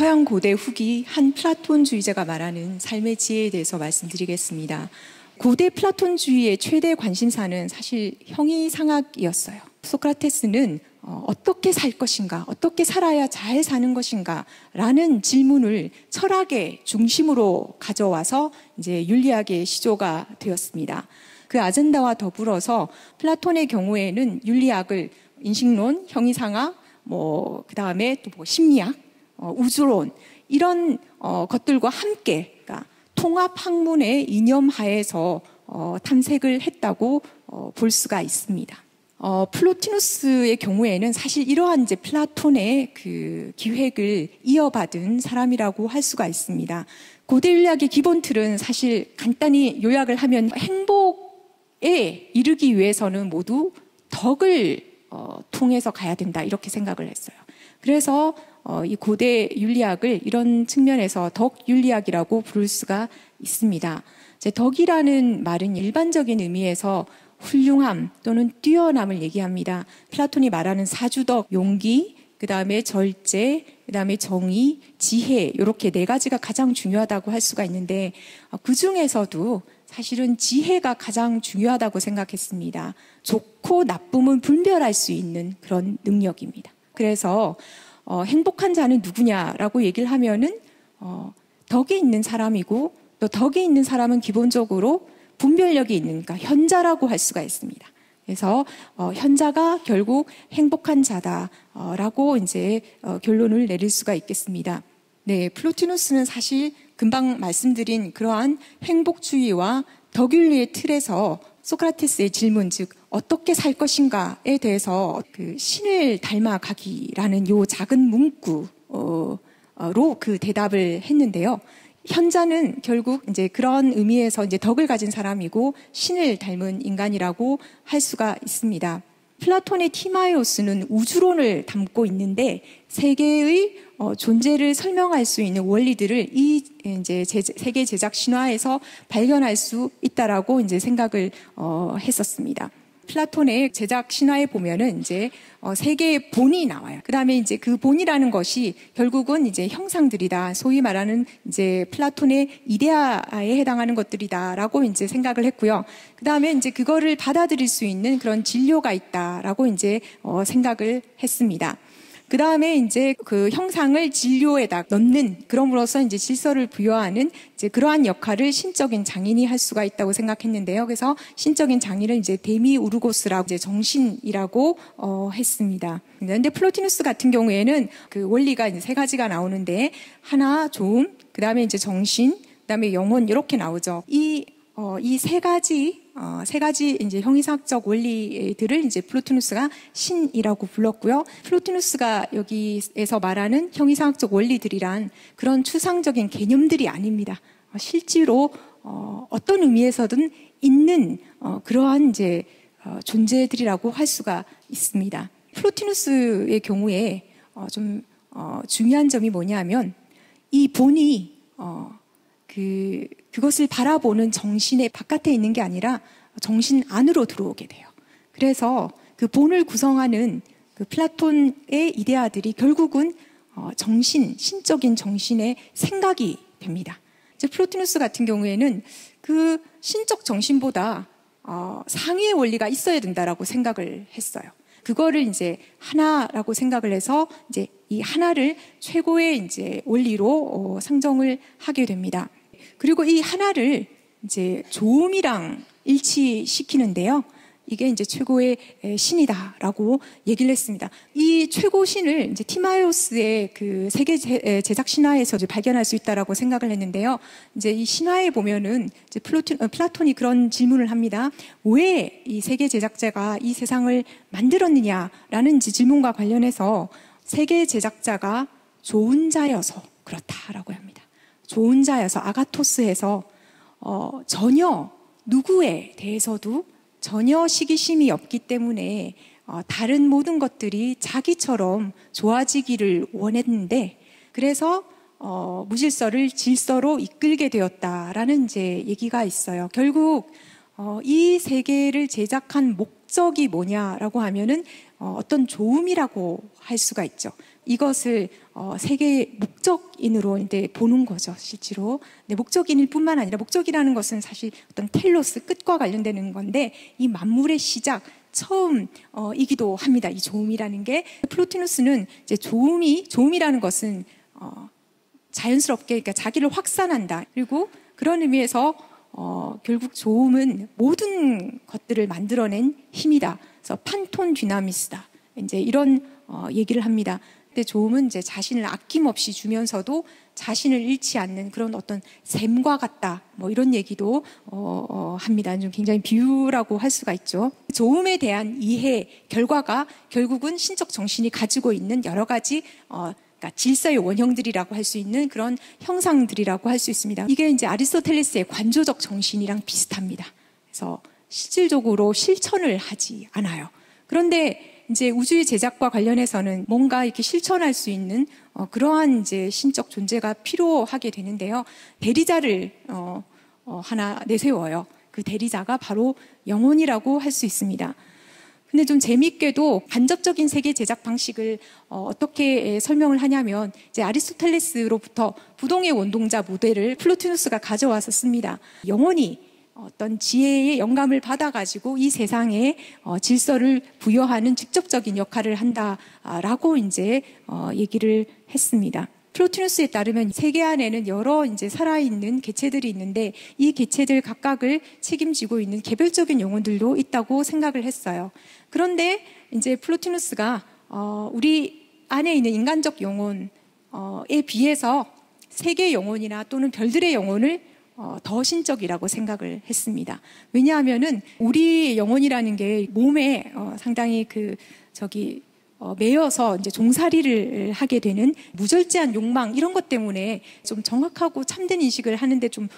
서양 고대 후기 한 플라톤주의자가 말하는 삶의 지혜에 대해서 말씀드리겠습니다. 고대 플라톤주의의 최대 관심사는 사실 형이상학이었어요. 소크라테스는 어떻게 살 것인가, 어떻게 살아야 잘 사는 것인가 라는 질문을 철학의 중심으로 가져와서 이제 윤리학의 시조가 되었습니다. 그 아젠다와 더불어서 플라톤의 경우에는 윤리학을 인식론, 형이상학, 그 다음에 또 심리학, 우주론 이런 것들과 함께 그러니까 통합 학문의 이념하에서 탐색을 했다고 볼 수가 있습니다. 플로티누스의 경우에는 사실 이러한 이제 플라톤의 그 기획을 이어받은 사람이라고 할 수가 있습니다. 고대 윤리학의 기본 틀은 사실 간단히 요약을 하면 행복에 이르기 위해서는 모두 덕을 통해서 가야 된다 이렇게 생각을 했어요. 그래서 이 고대 윤리학을 이런 측면에서 덕윤리학이라고 부를 수가 있습니다. 이제 덕이라는 말은 일반적인 의미에서 훌륭함 또는 뛰어남을 얘기합니다. 플라톤이 말하는 사주덕, 용기, 그 다음에 절제, 그 다음에 정의, 지혜 이렇게 네 가지가 가장 중요하다고 할 수가 있는데 그 중에서도 사실은 지혜가 가장 중요하다고 생각했습니다. 좋고 나쁨은 분별할 수 있는 그런 능력입니다. 그래서 행복한 자는 누구냐라고 얘기를 하면은 덕이 있는 사람이고 또 덕이 있는 사람은 기본적으로 분별력이 있는 그러니까 현자라고 할 수가 있습니다. 그래서 현자가 결국 행복한 자다라고 이제 결론을 내릴 수가 있겠습니다. 네, 플로티누스는 사실 금방 말씀드린 그러한 행복주의와 덕윤리의 틀에서 소크라테스의 질문, 즉 어떻게 살 것인가에 대해서 그 신을 닮아가기라는 요 작은 문구로 그 대답을 했는데요. 현자는 결국 이제 그런 의미에서 이제 덕을 가진 사람이고 신을 닮은 인간이라고 할 수가 있습니다. 플라톤의 티마에오스는 우주론을 담고 있는데 세계의 존재를 설명할 수 있는 원리들을 이 이제 세계 제작 신화에서 발견할 수 있다라고 이제 생각을 했었습니다. 플라톤의 제작 신화에 보면은 이제 세계의 본이 나와요. 그다음에 이제 그 본이라는 것이 결국은 이제 형상들이다. 소위 말하는 이제 플라톤의 이데아에 해당하는 것들이다라고 이제 생각을 했고요. 그다음에 이제 그거를 받아들일 수 있는 그런 진료가 있다라고 이제 생각을 했습니다. 그 다음에 이제 그 형상을 진료에다 넣는, 그럼으로써 이제 질서를 부여하는 이제 그러한 역할을 신적인 장인이 할 수가 있다고 생각했는데요. 그래서 신적인 장인을 이제 데미우르고스라고 이제 정신이라고 했습니다. 그런데 플로티누스 같은 경우에는 그 원리가 이제 세 가지가 나오는데 하나 좋음, 그 다음에 이제 정신, 그 다음에 영혼 이렇게 나오죠. 이 세 가지 이제 형이상학적 원리들을 이제 플로티누스가 신이라고 불렀고요. 플로티누스가 여기에서 말하는 형이상학적 원리들이란 그런 추상적인 개념들이 아닙니다. 실제로 어떤 의미에서든 있는 그러한 이제 존재들이라고 할 수가 있습니다. 플로티누스의 경우에 좀 중요한 점이 뭐냐면 이 본이 그것을 바라보는 정신의 바깥에 있는 게 아니라 정신 안으로 들어오게 돼요. 그래서 그 본을 구성하는 그 플라톤의 이데아들이 결국은 신적인 정신의 생각이 됩니다. 이제 플로티누스 같은 경우에는 그 신적 정신보다 상위의 원리가 있어야 된다라고 생각을 했어요. 그거를 이제 하나라고 생각을 해서 이제 이 하나를 최고의 이제 원리로 상정을 하게 됩니다. 그리고 이 하나를 이제 조음이랑 일치시키는데요. 이게 이제 최고의 신이다라고 얘기를 했습니다. 이 최고 신을 이제 티마에오스의 그 세계 제작 신화에서 이제 발견할 수 있다라고 생각을 했는데요. 이제 이 신화에 보면은 이제 플라톤이 그런 질문을 합니다. 왜 이 세계 제작자가 이 세상을 만들었느냐라는 질문과 관련해서 세계 제작자가 좋은 자여서 그렇다라고 합니다. 좋은 자여서 아가토스에서 전혀 누구에 대해서도 전혀 시기심이 없기 때문에 다른 모든 것들이 자기처럼 좋아지기를 원했는데 그래서 무질서를 질서로 이끌게 되었다라는 이제 얘기가 있어요. 결국 이 세계를 제작한 목적이 뭐냐라고 하면은 어떤 좋음이라고 할 수가 있죠. 이것을 세계의 목적인으로 이제 보는 거죠, 실제로. 네, 목적인일 뿐만 아니라 목적이라는 것은 사실 어떤 텔로스, 끝과 관련되는 건데 이 만물의 시작, 처음이기도 합니다. 이 조음이라는 게. 플로티누스는 이제 조음이라는 것은 자연스럽게, 그러니까 자기를 확산한다. 그리고 그런 의미에서 결국 조음은 모든 것들을 만들어낸 힘이다. 그래서 판톤 디나미스다. 이제 이런 얘기를 합니다. 근데 조음은 이제 자신을 아낌없이 주면서도 자신을 잃지 않는 그런 어떤 샘과 같다. 뭐 이런 얘기도 합니다. 좀 굉장히 비유라고 할 수가 있죠. 조음에 대한 이해, 결과가 결국은 신적 정신이 가지고 있는 여러 가지 그러니까 질서의 원형들이라고 할 수 있는 그런 형상들이라고 할 수 있습니다. 이게 이제 아리스토텔레스의 관조적 정신이랑 비슷합니다. 그래서 실질적으로 실천을 하지 않아요. 그런데 이제 우주의 제작과 관련해서는 뭔가 이렇게 실천할 수 있는 그러한 이제 신적 존재가 필요하게 되는데요. 대리자를 하나 내세워요. 그 대리자가 바로 영혼이라고 할 수 있습니다. 근데 좀 재미있게도 간접적인 세계 제작 방식을 어떻게 설명을 하냐면 이제 아리스토텔레스로부터 부동의 원동자 모델을 플로티누스가 가져와서 씁니다. 영혼이 어떤 지혜의 영감을 받아가지고 이 세상에 질서를 부여하는 직접적인 역할을 한다라고 이제 얘기를 했습니다. 플로티누스에 따르면 세계 안에는 여러 이제 살아있는 개체들이 있는데 이 개체들 각각을 책임지고 있는 개별적인 영혼들도 있다고 생각을 했어요. 그런데 이제 플로티누스가 우리 안에 있는 인간적 영혼에 비해서 세계 영혼이나 또는 별들의 영혼을 더 신적이라고 생각을 했습니다. 왜냐하면은 우리 영혼이라는 게 몸에 상당히 매여서 이제 종살이를 하게 되는 무절제한 욕망 이런 것 때문에 좀 정확하고 참된 인식을 하는데 좀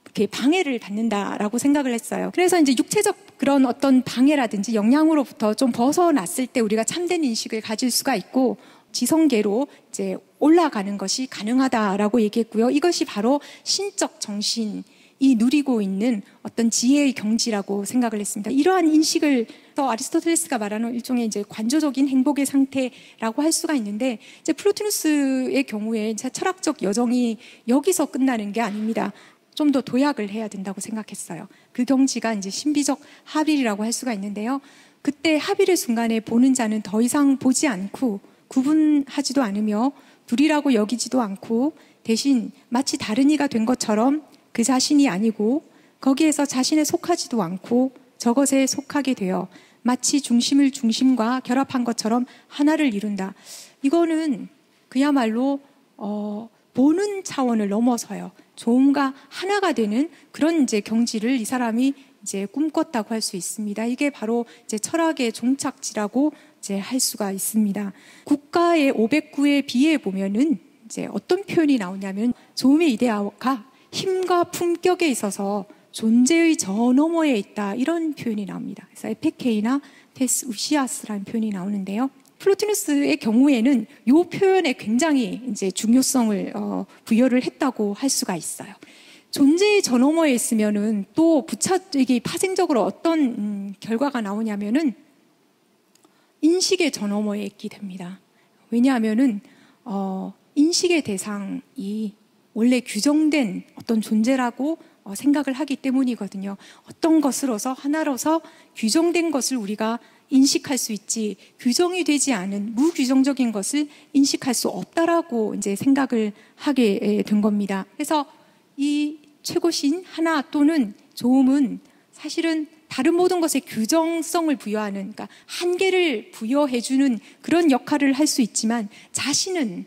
이렇게 방해를 받는다라고 생각을 했어요. 그래서 이제 육체적 그런 어떤 방해라든지 영향으로부터 좀 벗어났을 때 우리가 참된 인식을 가질 수가 있고 지성계로 이제 올라가는 것이 가능하다라고 얘기했고요. 이것이 바로 신적 정신이 누리고 있는 어떤 지혜의 경지라고 생각을 했습니다. 이러한 인식을 아리스토텔레스가 말하는 일종의 이제 관조적인 행복의 상태라고 할 수가 있는데 이제 플로티누스의 경우에 철학적 여정이 여기서 끝나는 게 아닙니다. 좀 더 도약을 해야 된다고 생각했어요. 그 경지가 이제 신비적 합일이라고 할 수가 있는데요. 그때 합일의 순간에 보는 자는 더 이상 보지 않고 구분하지도 않으며 둘이라고 여기지도 않고 대신 마치 다른 이가 된 것처럼 그 자신이 아니고 거기에서 자신에 속하지도 않고 저것에 속하게 되어 마치 중심을 중심과 결합한 것처럼 하나를 이룬다. 이거는 그야말로 보는 차원을 넘어서요. 조음과 하나가 되는 그런 이제 경지를 이 사람이 이제 꿈꿨다고 할 수 있습니다. 이게 바로 이제 철학의 종착지라고 이제 할 수가 있습니다. 국가의 509에 비해 보면은 이제 어떤 표현이 나오냐면 조음의 이데아가 힘과 품격에 있어서 존재의 저 너머에 있다 이런 표현이 나옵니다. 그래서 에페케이나 테스 우시아스라는 표현이 나오는데요. 플로티누스의 경우에는 이 표현에 굉장히 이제 중요성을 부여를 했다고 할 수가 있어요. 존재의 저 너머에 있으면은 또 이게 파생적으로 어떤 결과가 나오냐면은 인식의 저 너머에 있게 됩니다. 왜냐하면은 인식의 대상이 원래 규정된 어떤 존재라고 생각을 하기 때문이거든요. 어떤 것으로서 하나로서 규정된 것을 우리가 인식할 수 있지 규정이 되지 않은 무규정적인 것을 인식할 수 없다라고 이제 생각을 하게 된 겁니다. 그래서 이 최고신 하나 또는 조음은 사실은 다른 모든 것에 규정성을 부여하는, 그러니까 한계를 부여해주는 그런 역할을 할 수 있지만 자신은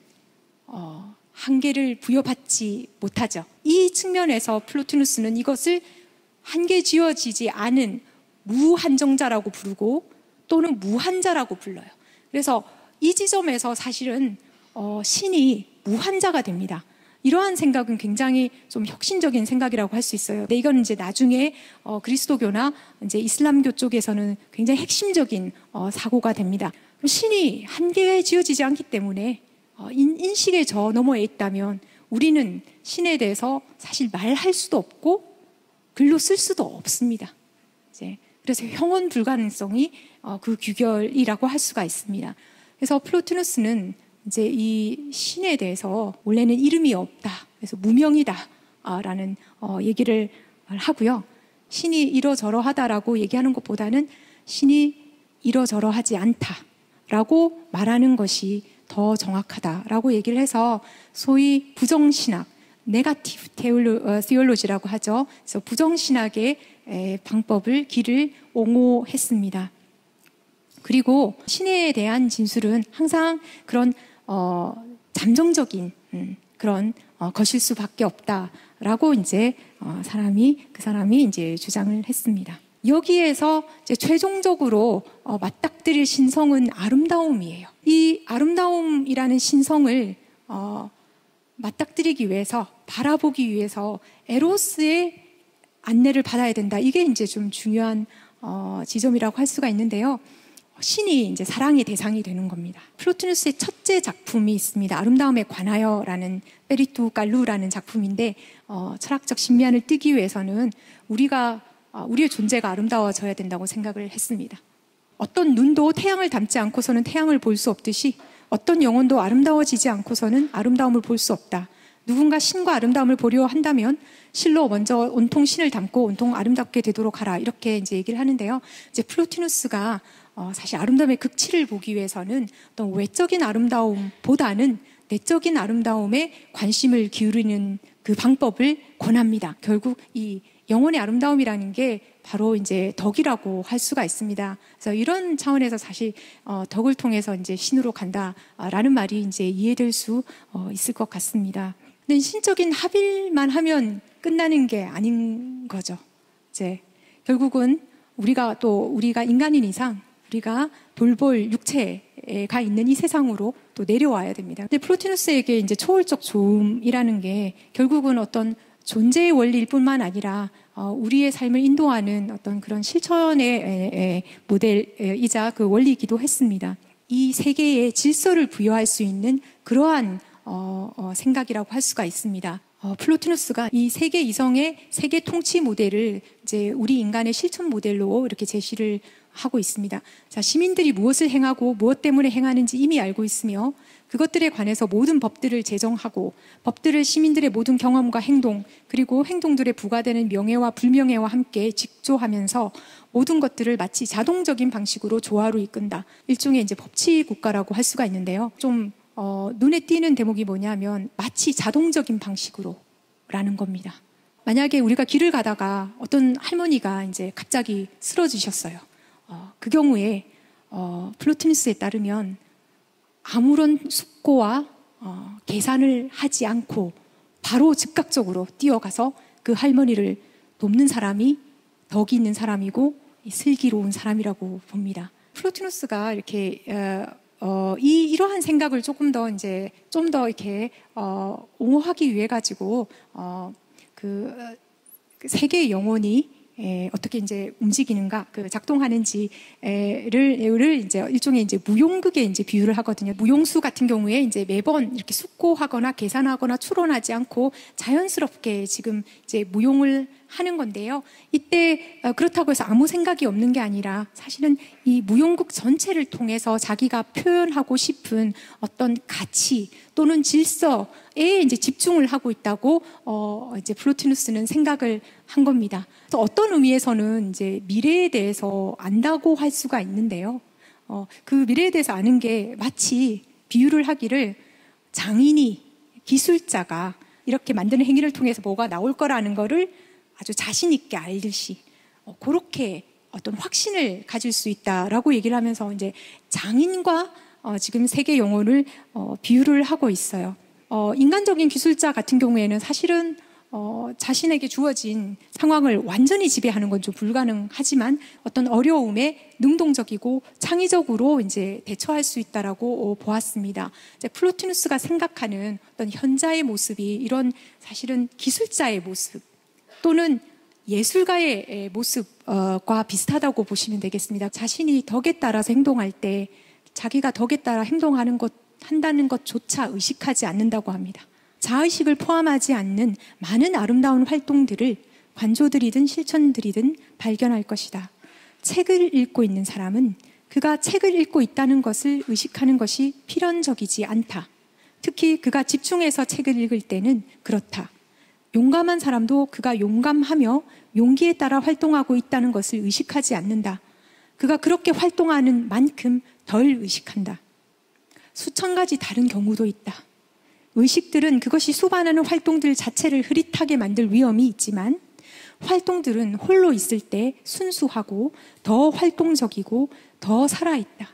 한계를 부여받지 못하죠. 이 측면에서 플로티누스는 이것을 한계 지어지지 않은 무한정자라고 부르고 또는 무한자라고 불러요. 그래서 이 지점에서 사실은 신이 무한자가 됩니다. 이러한 생각은 굉장히 좀 혁신적인 생각이라고 할 수 있어요. 근데 이건 이제 나중에 그리스도교나 이제 이슬람교 쪽에서는 굉장히 핵심적인 사고가 됩니다. 신이 한계에 지어지지 않기 때문에 인식의 저 너머에 있다면 우리는 신에 대해서 사실 말할 수도 없고 글로 쓸 수도 없습니다. 이제 그래서 형언 불가능성이 그 규결이라고 할 수가 있습니다. 그래서 플로티누스는 이제 이 신에 대해서 원래는 이름이 없다, 그래서 무명이다 라는 얘기를 하고요. 신이 이러저러하다라고 얘기하는 것보다는 신이 이러저러하지 않다라고 말하는 것이 더 정확하다라고 얘기를 해서 소위 부정신학, 네가티브 테올로지라고 하죠. 그래서 부정신학의 방법을 길을 옹호했습니다. 그리고 신에 대한 진술은 항상 그런 잠정적인 그런 것일 수밖에 없다라고 이제 그 사람이 이제 주장을 했습니다. 여기에서 이제 최종적으로 맞닥뜨릴 신성은 아름다움이에요. 이 아름다움이라는 신성을 맞닥뜨리기 위해서, 바라보기 위해서 에로스의 안내를 받아야 된다. 이게 이제 좀 중요한 지점이라고 할 수가 있는데요. 신이 이제 사랑의 대상이 되는 겁니다. 플로티누스의 첫째 작품이 있습니다. 아름다움에 관하여라는 페리투 깔루라는 작품인데 철학적 신비안을 띠기 위해서는 우리의 존재가 아름다워져야 된다고 생각을 했습니다. 어떤 눈도 태양을 닮지 않고서는 태양을 볼 수 없듯이 어떤 영혼도 아름다워지지 않고서는 아름다움을 볼 수 없다. 누군가 신과 아름다움을 보려 한다면 실로 먼저 온통 신을 닮고 온통 아름답게 되도록 하라. 이렇게 이제 얘기를 하는데요. 이제 플로티누스가 사실 아름다움의 극치를 보기 위해서는 어떤 외적인 아름다움보다는 내적인 아름다움에 관심을 기울이는 그 방법을 권합니다. 결국 이 영혼의 아름다움이라는 게 바로 이제 덕이라고 할 수가 있습니다. 그래서 이런 차원에서 사실 덕을 통해서 이제 신으로 간다라는 말이 이제 이해될 수 있을 것 같습니다. 근데 신적인 합일만 하면 끝나는 게 아닌 거죠. 이제 결국은 우리가 인간인 이상 우리가 돌볼 육체가 있는 이 세상으로 또 내려와야 됩니다. 근데 플로티누스에게 이제 초월적 조음이라는 게 결국은 어떤 존재의 원리일 뿐만 아니라 우리의 삶을 인도하는 어떤 그런 실천의 모델이자 그 원리이기도 했습니다. 이 세계에 질서를 부여할 수 있는 그러한 생각이라고 할 수가 있습니다. 플로티누스가 이 세계 이성의 세계 통치 모델을 이제 우리 인간의 실천 모델로 이렇게 제시를 하고 있습니다. 자, 시민들이 무엇을 행하고 무엇 때문에 행하는지 이미 알고 있으며 그것들에 관해서 모든 법들을 제정하고 법들을 시민들의 모든 경험과 행동 그리고 행동들에 부과되는 명예와 불명예와 함께 직조하면서 모든 것들을 마치 자동적인 방식으로 조화로 이끈다. 일종의 이제 법치 국가라고 할 수가 있는데요. 좀 눈에 띄는 대목이 뭐냐면 마치 자동적인 방식으로 라는 겁니다. 만약에 우리가 길을 가다가 어떤 할머니가 이제 갑자기 쓰러지셨어요. 그 경우에 플로티누스에 따르면 아무런 숙고와 계산을 하지 않고 바로 즉각적으로 뛰어가서 그 할머니를 돕는 사람이 덕이 있는 사람이고 슬기로운 사람이라고 봅니다. 플로티누스가 이렇게 이러한 생각을 좀 더 이렇게 옹호하기 위해 가지고 그 세계의 영혼이 어떻게 이제 움직이는가, 그 작동하는지를 이제 일종의 이제 무용극에 이제 비유를 하거든요. 무용수 같은 경우에 이제 매번 이렇게 숙고하거나 계산하거나 추론하지 않고 자연스럽게 지금 이제 무용을 하는 건데요. 이때 그렇다고 해서 아무 생각이 없는 게 아니라 사실은 이 무용극 전체를 통해서 자기가 표현하고 싶은 어떤 가치 또는 질서에 이제 집중을 하고 있다고 이제 플로티누스는 생각을 한 겁니다. 그래서 어떤 의미에서는 이제 미래에 대해서 안다고 할 수가 있는데요. 그 미래에 대해서 아는 게 마치 비유를 하기를 장인이 기술자가 이렇게 만드는 행위를 통해서 뭐가 나올 거라는 거를 아주 자신 있게 알듯이 그렇게 어떤 확신을 가질 수 있다라고 얘기를 하면서 이제 장인과 지금 세계 영혼을 비유를 하고 있어요. 인간적인 기술자 같은 경우에는 사실은 자신에게 주어진 상황을 완전히 지배하는 건 좀 불가능하지만 어떤 어려움에 능동적이고 창의적으로 이제 대처할 수 있다라고 보았습니다. 이제 플로티누스가 생각하는 어떤 현자의 모습이 이런 사실은 기술자의 모습 또는 예술가의 모습과 비슷하다고 보시면 되겠습니다. 자신이 덕에 따라서 행동할 때 자기가 덕에 따라 한다는 것조차 의식하지 않는다고 합니다. 자의식을 포함하지 않는 많은 아름다운 활동들을 관조들이든 실천들이든 발견할 것이다. 책을 읽고 있는 사람은 그가 책을 읽고 있다는 것을 의식하는 것이 필연적이지 않다. 특히 그가 집중해서 책을 읽을 때는 그렇다. 용감한 사람도 그가 용감하며 용기에 따라 활동하고 있다는 것을 의식하지 않는다. 그가 그렇게 활동하는 만큼 덜 의식한다. 수천 가지 다른 경우도 있다. 의식들은 그것이 수반하는 활동들 자체를 흐릿하게 만들 위험이 있지만 활동들은 홀로 있을 때 순수하고 더 활동적이고 더 살아있다.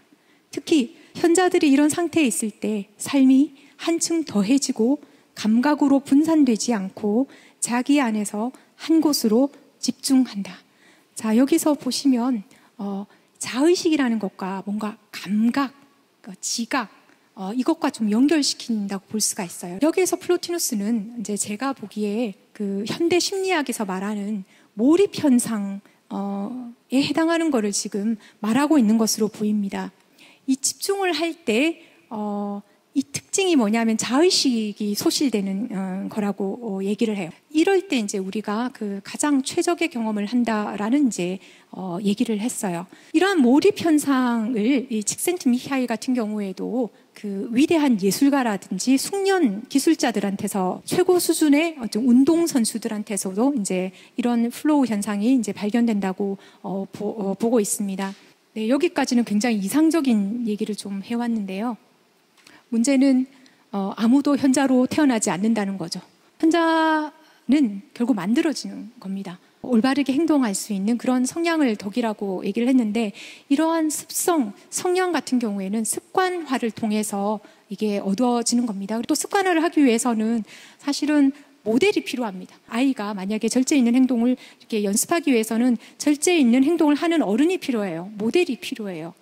특히 현자들이 이런 상태에 있을 때 삶이 한층 더해지고 감각으로 분산되지 않고 자기 안에서 한 곳으로 집중한다. 자, 여기서 보시면 자의식이라는 것과 뭔가 감각, 지각, 이것과 좀 연결시킨다고 볼 수가 있어요. 여기에서 플로티누스는 이제 제가 보기에 그 현대 심리학에서 말하는 몰입 현상에 해당하는 것을 지금 말하고 있는 것으로 보입니다. 이 집중을 할 때 이 특징이 뭐냐면 자의식이 소실되는 거라고 얘기를 해요. 이럴 때 이제 우리가 그 가장 최적의 경험을 한다라는 이제 얘기를 했어요. 이러한 몰입 현상을 이 칙센트미하일 같은 경우에도 그 위대한 예술가라든지 숙련 기술자들한테서 최고 수준의 어떤 운동 선수들한테서도 이제 이런 플로우 현상이 이제 발견된다고 보고 있습니다. 네, 여기까지는 굉장히 이상적인 얘기를 좀 해왔는데요. 문제는 아무도 현자로 태어나지 않는다는 거죠. 현자는 결국 만들어지는 겁니다. 올바르게 행동할 수 있는 그런 성향을 덕이라고 얘기를 했는데 이러한 습성, 성향 같은 경우에는 습관화를 통해서 이게 얻어지는 겁니다. 또 습관화를 하기 위해서는 사실은 모델이 필요합니다. 아이가 만약에 절제 있는 행동을 이렇게 연습하기 위해서는 절제 있는 행동을 하는 어른이 필요해요. 모델이 필요해요.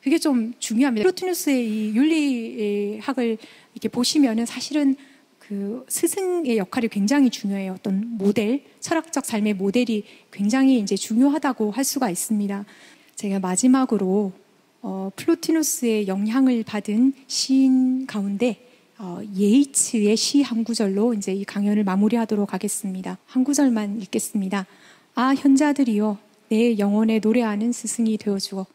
그게 좀 중요합니다. 플로티누스의 이 윤리학을 이렇게 보시면은 사실은 그 스승의 역할이 굉장히 중요해요. 어떤 모델, 철학적 삶의 모델이 굉장히 이제 중요하다고 할 수가 있습니다. 제가 마지막으로 플로티누스의 영향을 받은 시인 가운데 예이츠의 시 한 구절로 이제 이 강연을 마무리하도록 하겠습니다. 한 구절만 읽겠습니다. 아, 현자들이여, 내 영혼에 노래하는 스승이 되어주어